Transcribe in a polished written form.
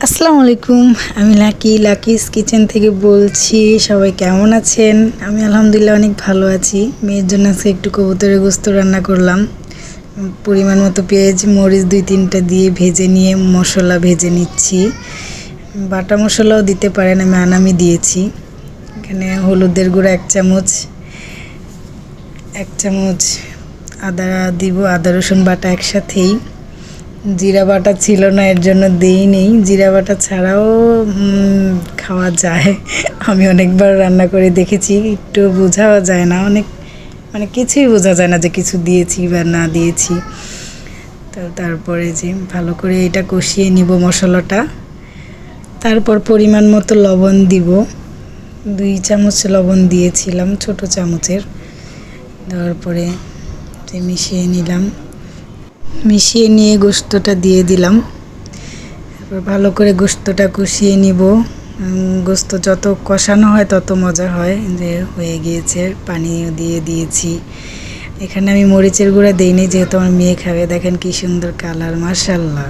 আসসালামু আলাইকুম। আমি লাকিস কিচেন থেকে বলছি। সবাই কেমন আছেন? আমি আলহামদুলিল্লাহ অনেক ভালো আছি। মেয়ের জন্য আজকে একটু কবুতরের গোস্ত রান্না করলাম। পরিমাণ মতো পেঁয়াজ মরিচ 2-3টা দিয়ে ভেজে নিয়ে মশলা ভেজে নিচ্ছি। বাটা মশলাও দিতে পারেন, আমি আনামি দিয়েছি। এখানে হলুদের গুঁড়া 1 চামচ আদা দিব, আদা রসুন বাটা একসাথেই। জিরা বাটা ছিল না, এর জন্য দিইনি। জিরা বাটা ছাড়াও খাওয়া যায়। আমি অনেকবার রান্না করে দেখেছি, একটু বোঝাও যায় না, কিছুই বোঝা যায় না যে কিছু দিয়েছি বা না দিয়েছি। তো তারপরে যে ভালো করে এটা কষিয়ে নিব মশলাটা। তারপর পরিমাণ মতো লবণ দিব। 2 চামচ লবণ দিয়েছিলাম, ছোট চামচের। দেওয়ার পরে মিশিয়ে নিলাম। মিশিয়ে নিয়ে গোস্তটা দিয়ে দিলাম। তারপর ভালো করে গোস্তটা কষিয়ে নিব। গোস্ত যত কষানো হয় তত মজা হয়। যে হয়ে গিয়েছে, পানিও দিয়ে দিয়েছি। এখানে আমি মরিচের গুঁড়া দিইনি, যেহেতু আমার মেয়ে খাবে। দেখেন কি সুন্দর কালার, মাশাআল্লাহ।